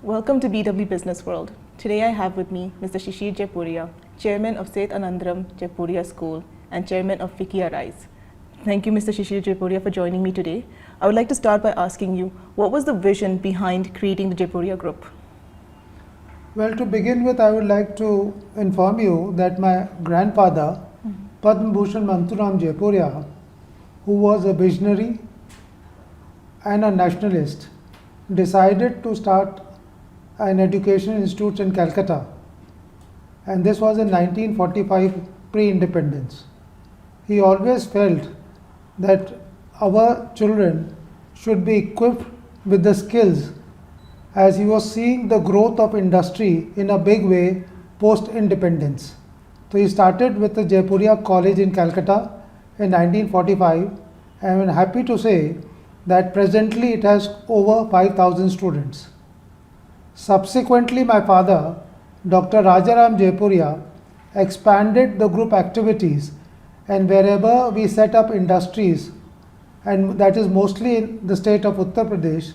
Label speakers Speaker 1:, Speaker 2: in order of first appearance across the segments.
Speaker 1: Welcome to BW Business World. Today I have with me Mr. Shishir Jaipuria, Chairman of Seth Anandram Jaipuria School and Chairman of FICCI Arise. Thank you, Mr. Shishir Jaipuria, for joining me today. I would like to start by asking you, what was the vision behind creating the Jaipuria Group?
Speaker 2: Well, to begin with, I would like to inform you that my grandfather, Padma Bhushan Manturam Jaipuria, who was a visionary and a nationalist, decided to start an education institute in Calcutta, and this was in 1945, pre-independence. He always felt that our children should be equipped with the skills, as he was seeing the growth of industry in a big way post-independence. So he started with the Jaipuria College in Calcutta in 1945, and I'm happy to say that presently it has over 5,000 students. Subsequently, my father, Dr. Rajaram Jaipuria, expanded the group activities, and wherever we set up industries, and that is mostly in the state of Uttar Pradesh,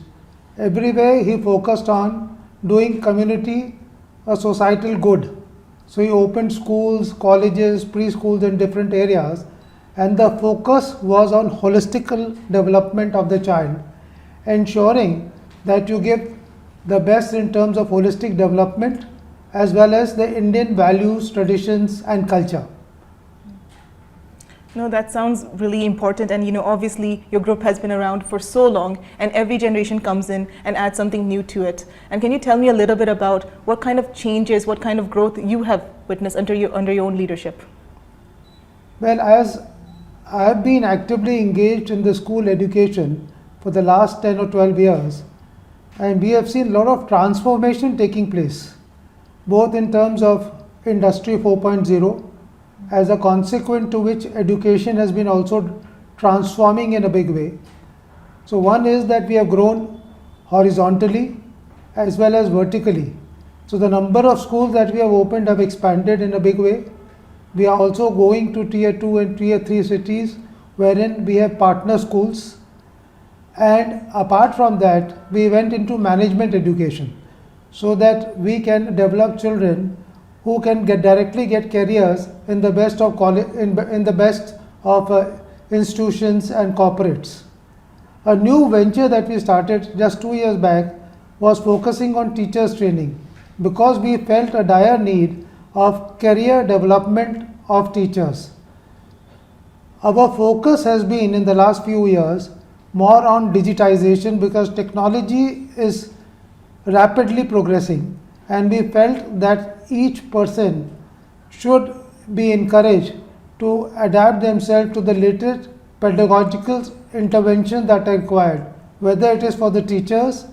Speaker 2: everywhere he focused on doing community or societal good. So he opened schools, colleges, preschools in different areas, and the focus was on holistic development of the child, ensuring that you give the best in terms of holistic development as well as the Indian values, traditions and culture.
Speaker 1: No, that sounds really important, and obviously your group has been around for so long and every generation comes in and adds something new to it. And can you tell me a little bit about what kind of changes, what kind of growth you have witnessed under your own leadership?
Speaker 2: Well, as I have been actively engaged in the school education for the last 10 or 12 years, and we have seen a lot of transformation taking place, both in terms of Industry 4.0, as a consequence to which education has been also transforming in a big way. So one is that we have grown horizontally as well as vertically. So the number of schools that we have opened have expanded in a big way. We are also going to tier 2 and tier 3 cities wherein we have partner schools. And apart from that, we went into management education so that we can develop children who can directly get careers in the best of institutions and corporates. A new venture that we started just 2 years back was focusing on teachers training, because we felt a dire need of career development of teachers. Our focus has been in the last few years more on digitization, because technology is rapidly progressing, and we felt that each person should be encouraged to adapt themselves to the latest pedagogical interventions that are required, whether it is for the teachers,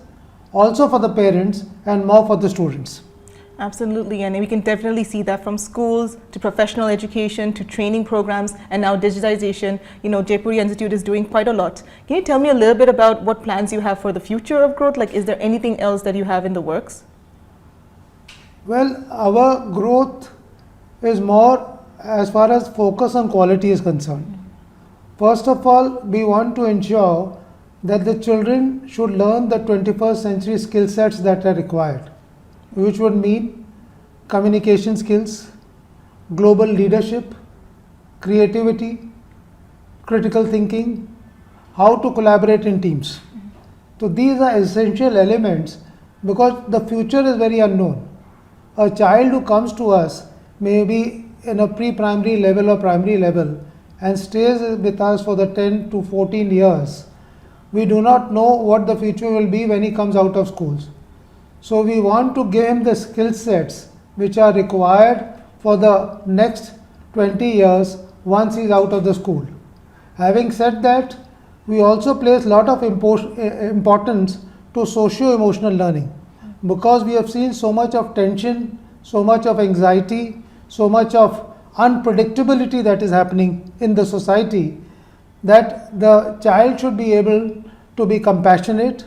Speaker 2: also for the parents, and more for the students.
Speaker 1: Absolutely, and we can definitely see that from schools to professional education to training programs and now digitization. Jaipuria Institute is doing quite a lot. Can you tell me a little bit about what plans you have for the future of growth? Like, is there anything else that you have in the works?
Speaker 2: Well, our growth is more as far as focus on quality is concerned. First of all, we want to ensure that the children should learn the 21st century skill sets that are required, which would mean communication skills, global leadership, creativity, critical thinking, how to collaborate in teams. So these are essential elements, because the future is very unknown. A child who comes to us may be in a pre-primary level or primary level and stays with us for the 10 to 14 years. We do not know what the future will be when he comes out of schools. So we want to give him the skill sets which are required for the next 20 years once he is out of the school. Having said that, we also place a lot of importance to socio-emotional learning, because we have seen so much of tension, so much of anxiety, so much of unpredictability that is happening in the society, that the child should be able to be compassionate,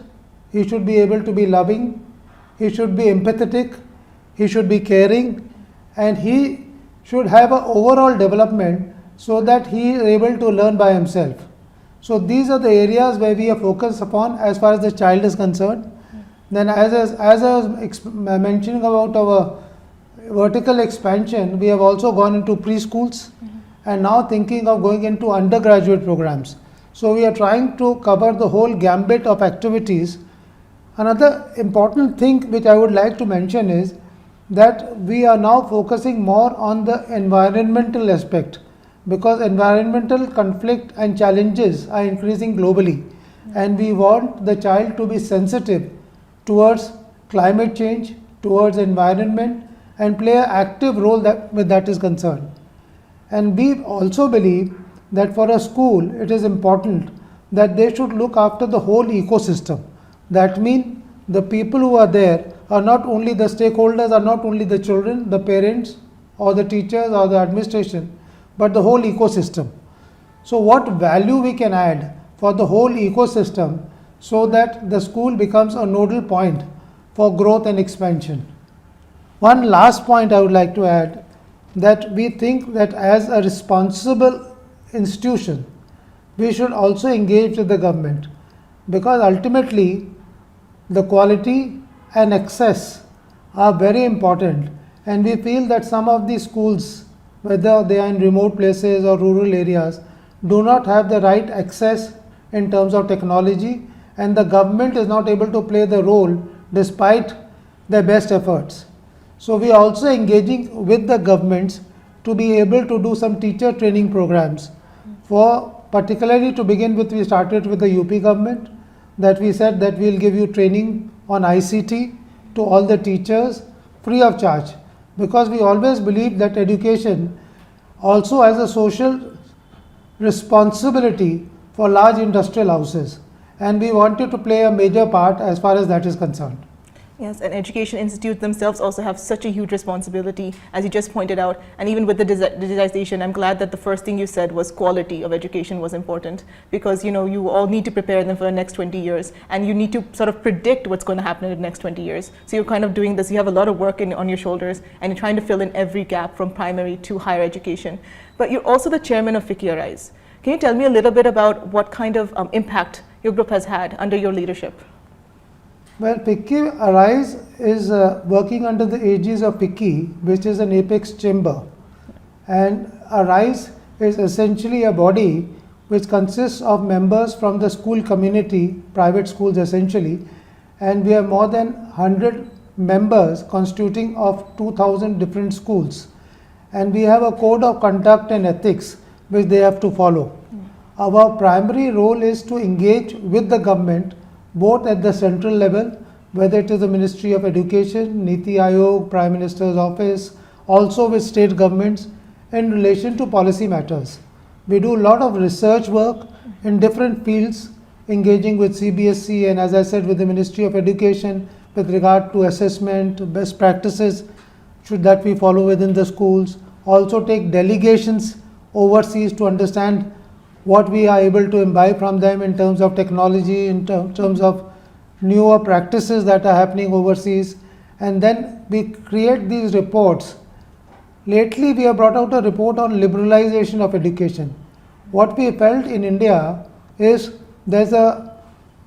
Speaker 2: he should be able to be loving, he should be empathetic, he should be caring, and he should have an overall development so that he is able to learn by himself. So these are the areas where we are focused upon as far as the child is concerned. Then as I was mentioning about our vertical expansion, we have also gone into preschools and now thinking of going into undergraduate programs. So we are trying to cover the whole gambit of activities. Another important thing which I would like to mention is that we are now focusing more on the environmental aspect, because environmental conflict and challenges are increasing globally, and we want the child to be sensitive towards climate change, towards environment, and play an active role with that is concerned. And we also believe that for a school it is important that they should look after the whole ecosystem. That means the people who are there are not only the stakeholders, are not only the children, the parents or the teachers or the administration, but the whole ecosystem. So what value we can add for the whole ecosystem so that the school becomes a nodal point for growth and expansion. One last point I would like to add, that we think that as a responsible institution, we should also engage with the government, because ultimately the quality and access are very important, and we feel that some of these schools, whether they are in remote places or rural areas, do not have the right access in terms of technology, and the government is not able to play the role despite their best efforts. So we are also engaging with the governments to be able to do some teacher training programs. For particularly to begin with, we started with the UP government, that we said that we will give you training on ICT to all the teachers free of charge, because we always believe that education also has a social responsibility for large industrial houses, and we wanted to play a major part as far as that is concerned.
Speaker 1: Yes, and education institutes themselves also have such a huge responsibility, as you just pointed out, and even with the digitization, I'm glad that the first thing you said was quality of education was important, because you all need to prepare them for the next 20 years, and you need to sort of predict what's going to happen in the next 20 years. So you're kind of doing this, you have a lot of work on your shoulders, and you're trying to fill in every gap from primary to higher education. But you're also the chairman of FICCI Arise. Can you tell me a little bit about what kind of impact your group has had under your leadership?
Speaker 2: Well, FICCI Arise is working under the aegis of FICCI, which is an apex chamber. And Arise is essentially a body which consists of members from the school community, private schools essentially, and we have more than 100 members constituting of 2,000 different schools. And we have a code of conduct and ethics which they have to follow. Our primary role is to engage with the government both at the central level, whether it is the Ministry of Education, Niti Aayog, Prime Minister's Office, also with state governments in relation to policy matters. We do a lot of research work in different fields, engaging with CBSE and, as I said, with the Ministry of Education with regard to assessment, best practices that we follow within the schools. Also take delegations overseas to understand what we are able to imbibe from them in terms of technology, in terms of newer practices that are happening overseas, and then we create these reports. Lately we have brought out a report on liberalization of education. What we felt in India is there's a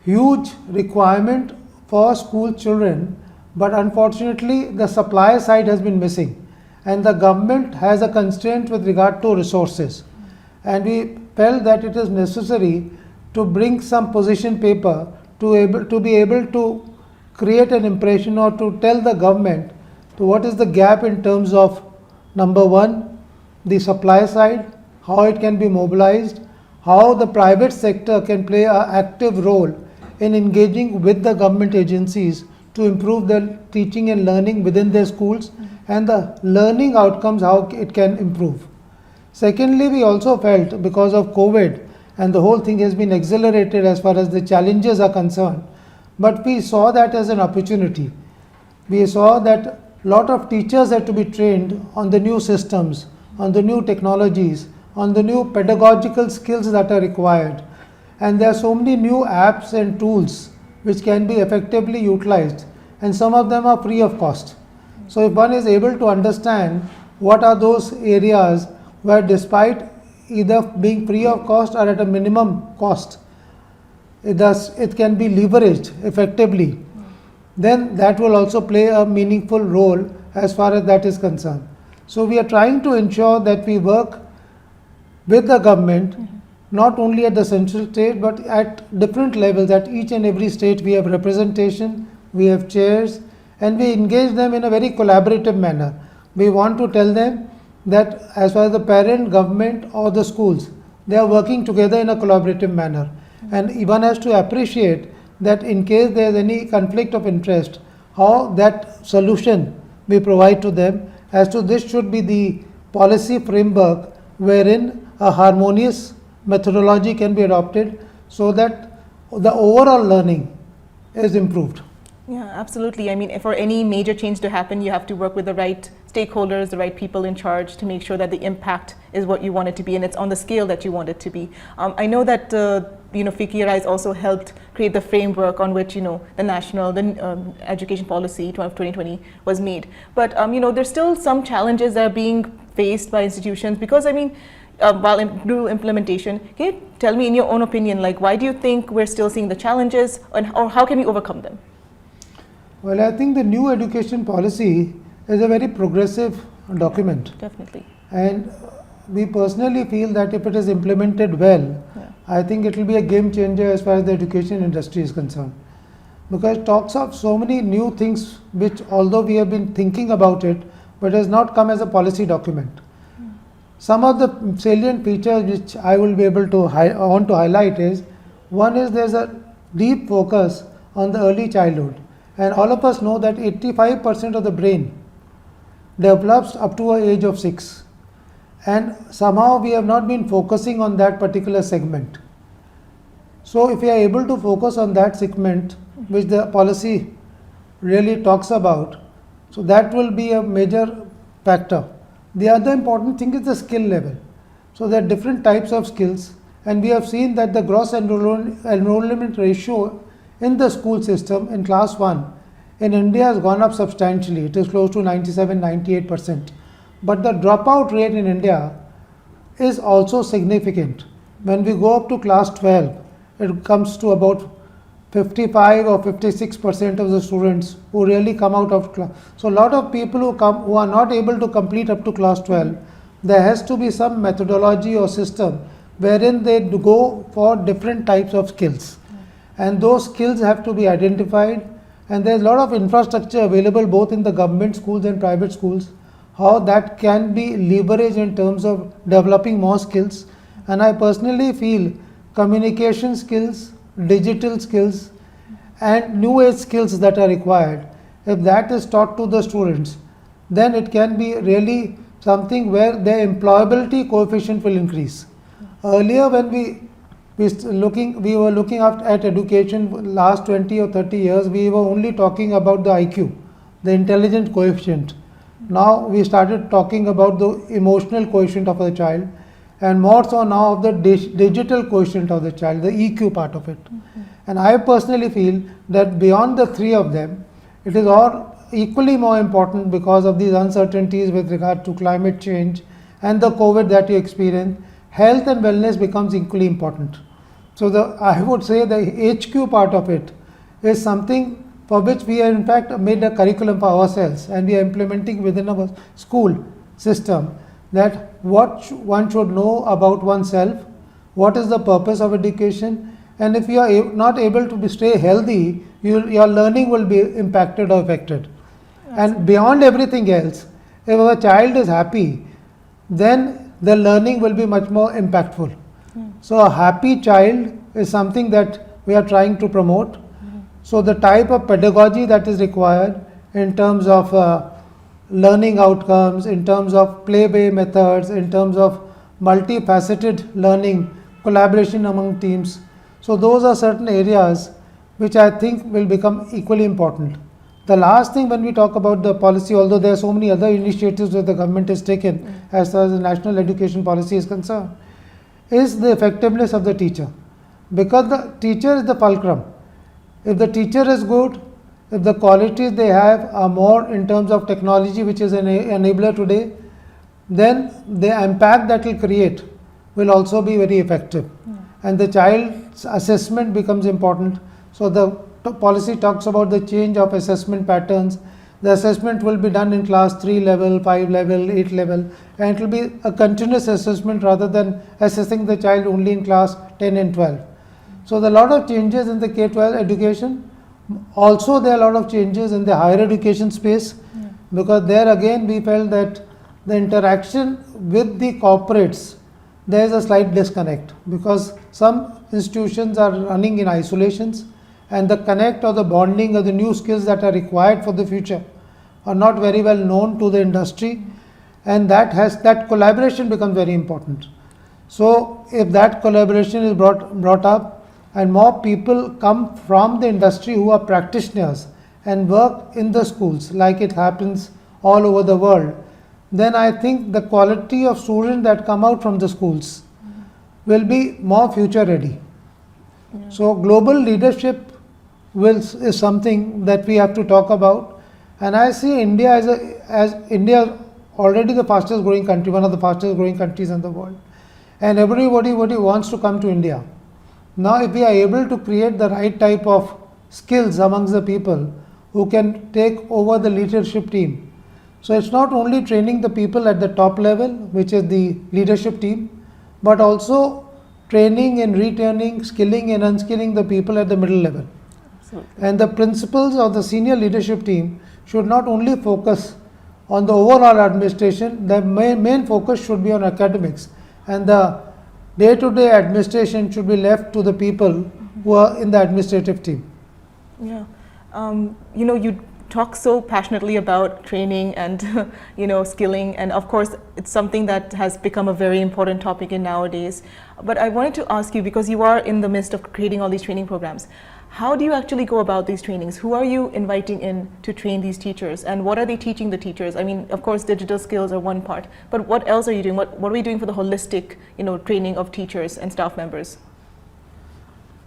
Speaker 2: huge requirement for school children, but unfortunately the supply side has been missing, and the government has a constraint with regard to resources, and we felt that it is necessary to bring some position paper to be able to create an impression or to tell the government to what is the gap in terms of, number one, the supply side, how it can be mobilized, how the private sector can play an active role in engaging with the government agencies to improve the teaching and learning within their schools, and the learning outcomes, how it can improve. Secondly, we also felt because of COVID, and the whole thing has been accelerated as far as the challenges are concerned, but we saw that as an opportunity. We saw that a lot of teachers had to be trained on the new systems, on the new technologies, on the new pedagogical skills that are required, and there are so many new apps and tools which can be effectively utilized, and some of them are free of cost. So if one is able to understand what are those areas where, despite either being free of cost or at a minimum cost, it can be leveraged effectively. then that will also play a meaningful role as far as that is concerned. So we are trying to ensure that we work with the government, not only at the central state, but at different levels. At each and every state we have representation, we have chairs, and we engage them in a very collaborative manner. We want to tell them that as far as the parent, government or the schools, they are working together in a collaborative manner. And one has to appreciate that in case there is any conflict of interest, how that solution we provide to them. As to this should be the policy framework wherein a harmonious methodology can be adopted so that the overall learning is improved.
Speaker 1: Yeah, absolutely. I mean, for any major change to happen, you have to work with the right stakeholders, the right people in charge to make sure that the impact is what you want it to be and it's on the scale that you want it to be. I know that FICCI Arise also helped create the framework on which the national education policy 2020 was made. But there's still some challenges that are being faced by institutions because while through implementation, can you tell me in your own opinion, like why do you think we're still seeing the challenges or how can we overcome them?
Speaker 2: Well, I think the new education policy is a very progressive document.
Speaker 1: Definitely.
Speaker 2: And we personally feel that if it is implemented well, I think it will be a game changer as far as the education industry is concerned. Because it talks of so many new things which, although we have been thinking about it, but has not come as a policy document. Some of the salient features which I will be able to want to highlight is, one is there's a deep focus on the early childhood. And all of us know that 85% of the brain develops up to an age of 6. And somehow we have not been focusing on that particular segment. So if we are able to focus on that segment, which the policy really talks about, so that will be a major factor. The other important thing is the skill level. So there are different types of skills, and we have seen that the gross enrollment ratio in the school system in class 1 in India has gone up substantially. It is close to 97-98%. But the dropout rate in India is also significant. When we go up to class 12, it comes to about 55 or 56% of the students who really come out of class. So a lot of people who are not able to complete up to class 12, there has to be some methodology or system wherein they go for different types of skills. And those skills have to be identified, and there's a lot of infrastructure available both in the government schools and private schools, how that can be leveraged in terms of developing more skills. And I personally feel communication skills, digital skills and new age skills that are required, if that is taught to the students, then it can be really something where their employability coefficient will increase. Earlier when we were looking at education last 20 or 30 years, we were only talking about the IQ, the intelligence coefficient. Now we started talking about the emotional quotient of the child, and more so now of the digital quotient of the child, the EQ part of it. And I personally feel that beyond the three of them, it is all equally more important because of these uncertainties with regard to climate change and the COVID that you experience. Health and wellness becomes equally important. So I would say the HQ part of it is something for which we have in fact made a curriculum for ourselves, and we are implementing within our school system that what one should know about oneself, what is the purpose of education, and if you are not able to stay healthy, your learning will be impacted or affected. And beyond everything else, if a child is happy, then the learning will be much more impactful. So a happy child is something that we are trying to promote. So the type of pedagogy that is required in terms of learning outcomes, in terms of play-based methods, in terms of multifaceted learning, collaboration among teams. So those are certain areas which I think will become equally important. The last thing when we talk about the policy, although there are so many other initiatives that the government has taken as far as the national education policy is concerned, is the effectiveness of the teacher. Because the teacher is the fulcrum. If the teacher is good, if the qualities they have are more in terms of technology, which is an enabler today, then the impact that will create will also be very effective. And the child's assessment becomes important. So the policy talks about the change of assessment patterns. The assessment will be done in class 3 level, 5 level, 8 level, and it will be a continuous assessment rather than assessing the child only in class 10 and 12. So there are a lot of changes in the K-12 education. Also there are a lot of changes in the higher education space, because there again we felt that the interaction with the corporates, there is a slight disconnect, because some institutions are running in isolations, and the connect or the bonding or the new skills that are required for the future are not very well known to the industry, and that collaboration becomes very important. So if that collaboration is brought up, and more people come from the industry who are practitioners and work in the schools like it happens all over the world, then I think the quality of students that come out from the schools will be more future ready. So global leadership is something that we have to talk about, and I see India as India already the fastest growing country, one of the fastest growing countries in the world, and everybody wants to come to India. Now if we are able to create the right type of skills amongst the people who can take over the leadership team, so it's not only training the people at the top level, which is the leadership team, but also training and retraining, skilling and unskilling the people at the middle level. Absolutely. And the principals of the senior leadership team should not only focus on the overall administration, the main focus should be on academics, and the day-to-day administration should be left to the people who are in the administrative team.
Speaker 1: Yeah, you talk so passionately about training and skilling, and of course it's something that has become a very important topic in nowadays. But I wanted to ask you, because you are in the midst of creating all these training programs, how do you actually go about these trainings? Who are you inviting in to train these teachers, and what are they teaching the teachers? I mean, of course digital skills are one part, but what else are you doing? What are we doing for the holistic training of teachers and staff members?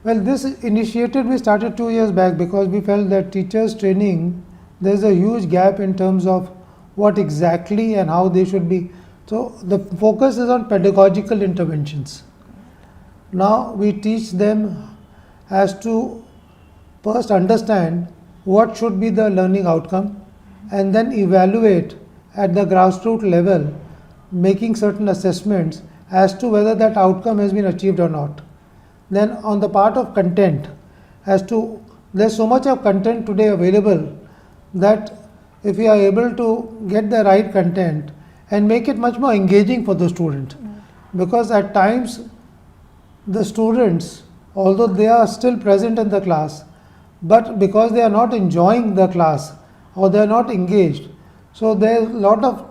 Speaker 2: Well, this initiative we started 2 years back, because we felt that teachers training, there's a huge gap in terms of what exactly and how they should be. So the focus is on pedagogical interventions. Now we teach them as to first understand what should be the learning outcome, and then evaluate at the grassroots level, making certain assessments as to whether that outcome has been achieved or not. Then on the part of content, as to there's so much of content today available that if we are able to get the right content and make it much more engaging for the student, because at times the students, although they are still present in the class, but because they are not enjoying the class or they are not engaged, so there is a lot of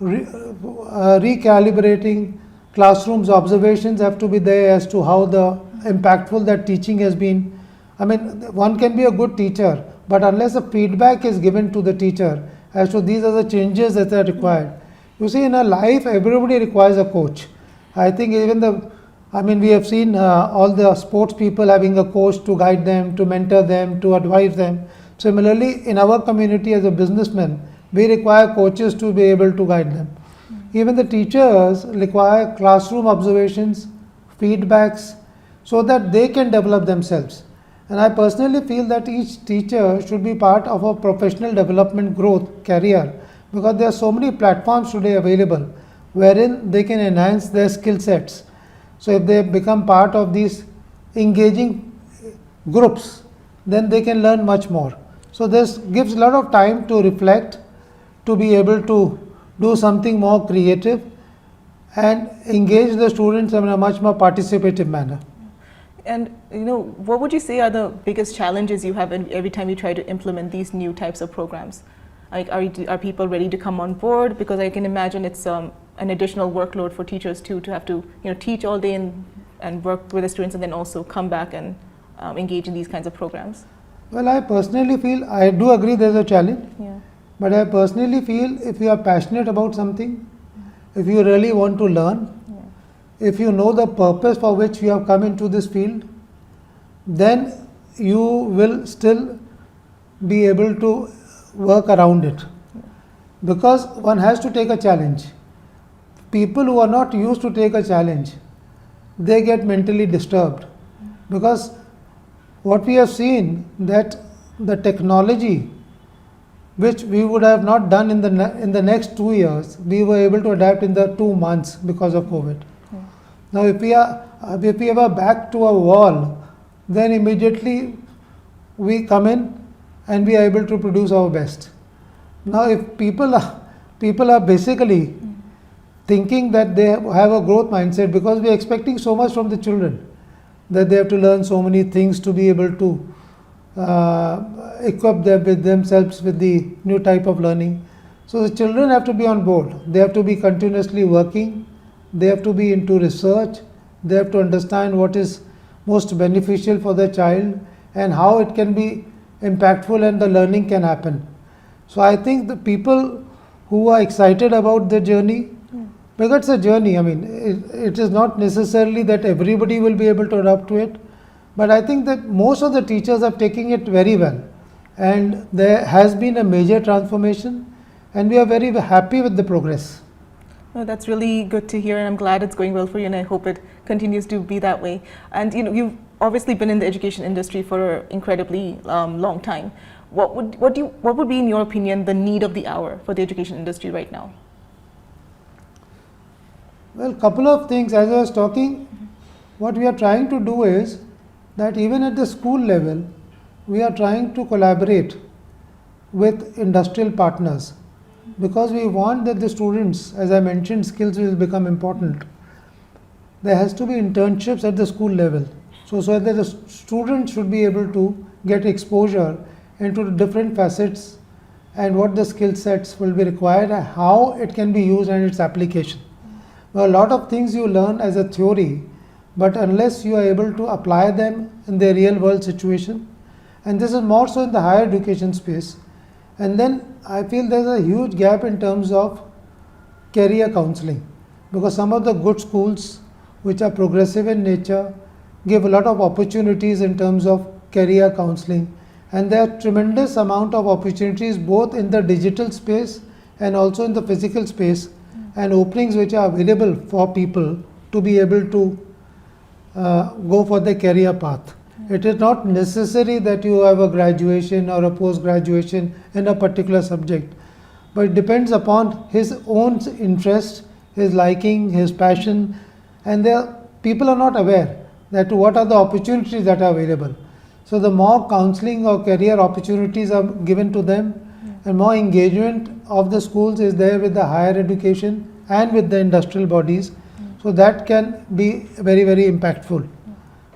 Speaker 2: recalibrating classrooms. Observations have to be there as to how impactful that teaching has been. I mean, one can be a good teacher, but unless a feedback is given to the teacher as to these are the changes that are required. You see, in a life everybody requires a coach. I think even we have seen all the sports people having a coach to guide them, to mentor them, to advise them. Similarly, in our community as a businessman, we require coaches to be able to guide them. Even the teachers require classroom observations, feedbacks, so that they can develop themselves. And I personally feel that each teacher should be part of a professional development growth career, because there are so many platforms today available wherein they can enhance their skill sets. So if they become part of these engaging groups, then they can learn much more. So this gives a lot of time to reflect, to be able to do something more creative and engage the students in a much more participative manner.
Speaker 1: And what would you say are the biggest challenges you have every time you try to implement these new types of programs? Like, are people ready to come on board? Because I can imagine it's an additional workload for teachers too, to have to teach all day and work with the students, and then also come back and engage in these kinds of programs.
Speaker 2: Well, I personally feel, I do agree there's a challenge, but I personally feel if you are passionate about something, if you really want to learn, if you know the purpose for which you have come into this field, then you will still be able to work around it. Because one has to take a challenge. People who are not used to take a challenge, they get mentally disturbed. Because what we have seen that the technology which we would have not done in the next 2 years, we were able to adapt in the 2 months because of COVID. Now, if we have our back to a wall, then immediately we come in and we are able to produce our best. Now, if people are basically thinking that they have a growth mindset, because we are expecting so much from the children, that they have to learn so many things to be able to equip them with themselves with the new type of learning. So the children have to be on board. They have to be continuously working. They have to be into research. They have to understand what is most beneficial for the child and how it can be impactful and the learning can happen. So I think the people who are excited about the journey, because it's a journey, I mean, it is not necessarily that everybody will be able to adapt to it, but I think that most of the teachers are taking it very well, and there has been a major transformation, and we are very happy with the progress.
Speaker 1: Oh, that's really good to hear, and I'm glad it's going well for you, and I hope it continues to be that way. And you've obviously been in the education industry for an incredibly long time. What would be, in your opinion, the need of the hour for the education industry right now?
Speaker 2: Well, couple of things. As I was talking, what we are trying to do is that even at the school level, we are trying to collaborate with industrial partners, because we want that the students, as I mentioned, skills will become important. There has to be internships at the school level, so that the students should be able to get exposure into the different facets and what the skill sets will be required and how it can be used and its application. Well, a lot of things you learn as a theory, but unless you are able to apply them in the real world situation, and this is more so in the higher education space. And then I feel there's a huge gap in terms of career counseling, because some of the good schools which are progressive in nature give a lot of opportunities in terms of career counseling, and there are tremendous amount of opportunities both in the digital space and also in the physical space, and openings which are available for people to be able to go for the career path. It is not necessary that you have a graduation or a post-graduation in a particular subject, but it depends upon his own interest, his liking, his passion, and people are not aware that what are the opportunities that are available. So the more counseling or career opportunities are given to them, and more engagement of the schools is there with the higher education and with the industrial bodies, so that can be very, very impactful.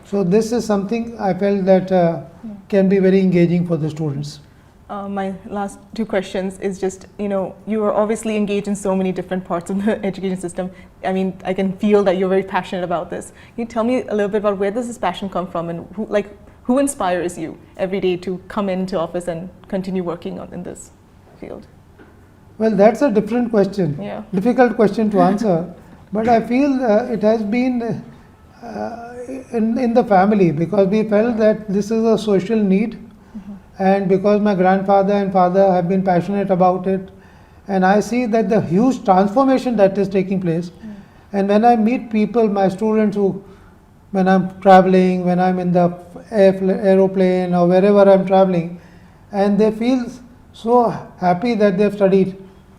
Speaker 2: So this is something I felt that can be very engaging for the students.
Speaker 1: My last two questions is just, you are obviously engaged in so many different parts of the education system. I mean, I can feel that you're very passionate about this. Can you tell me a little bit about where does this passion come from, and who inspires you every day to come into office and continue working in this field?
Speaker 2: Well, that's a different question, difficult question to answer, but I feel it has been in the family, because we felt that this is a social need, and because my grandfather and father have been passionate about it, and I see that the huge transformation that is taking place. And when I meet people, my students, when I'm traveling, when I'm in the aeroplane or wherever I'm traveling, and they feel so happy that they've studied,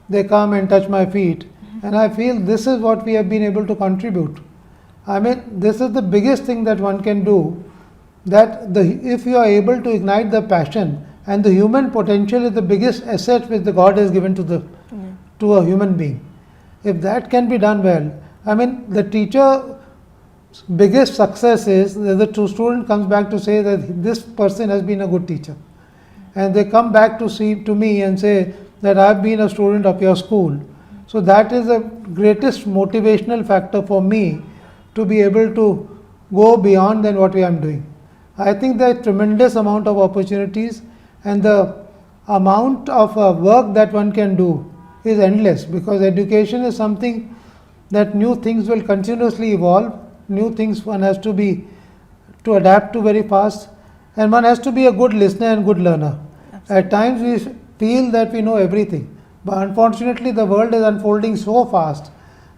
Speaker 2: they come and touch my feet, and I feel this is what we have been able to contribute. I mean, this is the biggest thing that one can do, that if you are able to ignite the passion, and the human potential is the biggest asset which the God has given to a human being. If that can be done well, I mean, the teacher's biggest success is that the student comes back to say that this person has been a good teacher, and they come back to me and say that I've been a student of your school. So that is the greatest motivational factor for me to be able to go beyond than what I am doing. I think there are tremendous amount of opportunities, and the amount of work that one can do is endless, because education is something that new things will continuously evolve, new things one has to adapt to very fast, and one has to be a good listener and good learner. Absolutely. At times we feel that we know everything, but unfortunately the world is unfolding so fast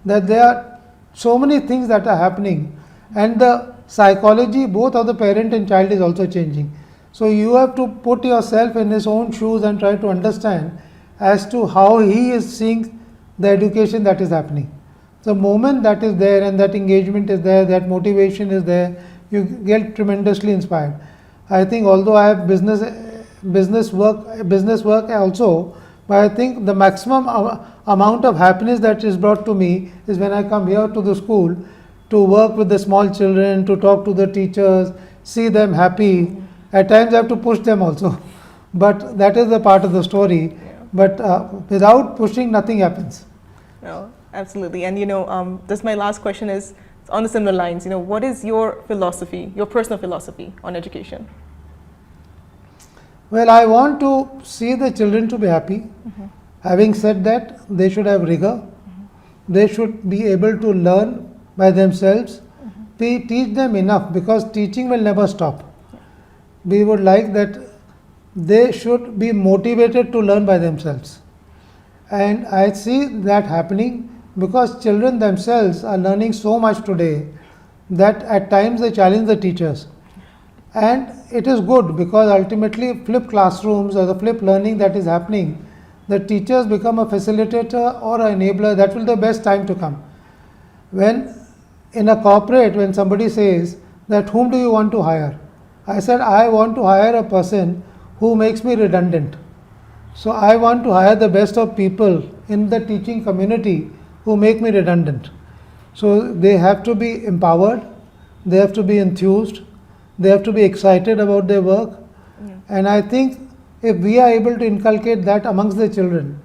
Speaker 2: that there are so many things that are happening, and the psychology both of the parent and child is also changing. So you have to put yourself in his own shoes and try to understand as to how he is seeing the education that is happening. The moment that is there and that engagement is there, that motivation is there, you get tremendously inspired. I think although I have business work also, but I think the maximum amount of happiness that is brought to me is when I come here to the school to work with the small children, to talk to the teachers, see them happy. At times I have to push them also, but that is the part of the story.
Speaker 1: Yeah.
Speaker 2: But without pushing, nothing happens.
Speaker 1: No, absolutely. And this my last question is on the similar lines. What is your philosophy, your personal philosophy on education?
Speaker 2: Well, I want to see the children to be happy. Having said that, they should have rigor. They should be able to learn by themselves. We teach them enough because teaching will never stop. We would like that they should be motivated to learn by themselves. And I see that happening because children themselves are learning so much today that at times they challenge the teachers. And it is good because ultimately flipped classrooms or the flipped learning that is happening, the teachers become a facilitator or an enabler. That will be the best time to come. When in a corporate, when somebody says that whom do you want to hire? I said I want to hire a person who makes me redundant. So I want to hire the best of people in the teaching community who make me redundant. So they have to be empowered, they have to be enthused, they have to be excited about their work. And I think if we are able to inculcate that amongst the children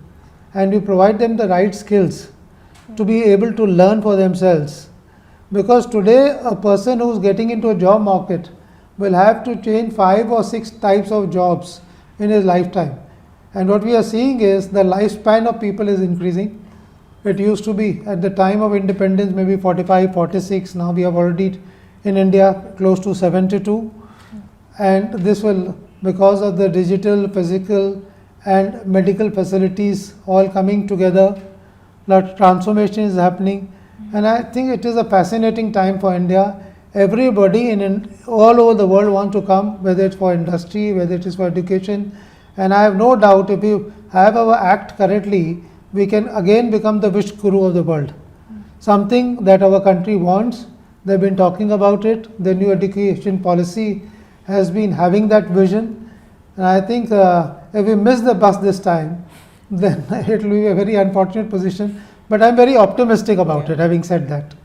Speaker 2: and we provide them the right skills to be able to learn for themselves, because today a person who is getting into a job market will have to change 5 or 6 types of jobs in his lifetime. And what we are seeing is the lifespan of people is increasing. It used to be at the time of independence maybe 45, 46. Now we have already in India close to 72. And this will, because of the digital, physical and medical facilities all coming together, that transformation is happening. And I think it is a fascinating time for India. Everybody all over the world wants to come, whether it's for industry, whether it is for education. And I have no doubt if we have our act correctly, we can again become the wish guru of the world. Something that our country wants. They've been talking about it. The new education policy has been having that vision. And I think if we miss the bus this time, then it will be a very unfortunate position. But I'm very optimistic about it, having said that.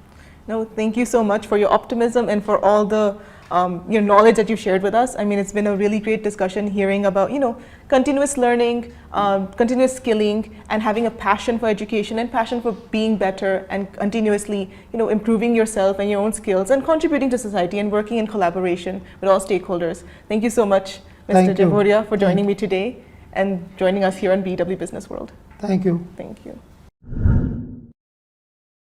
Speaker 1: No, thank you so much for your optimism and for all the your knowledge that you shared with us. I mean, it's been a really great discussion hearing about, continuous learning, continuous skilling, and having a passion for education and passion for being better and continuously, improving yourself and your own skills and contributing to society and working in collaboration with all stakeholders. Thank you so much, Mr. Jaipuria, for joining me today and joining us here on BW Business World.
Speaker 2: Thank you.
Speaker 1: Thank you.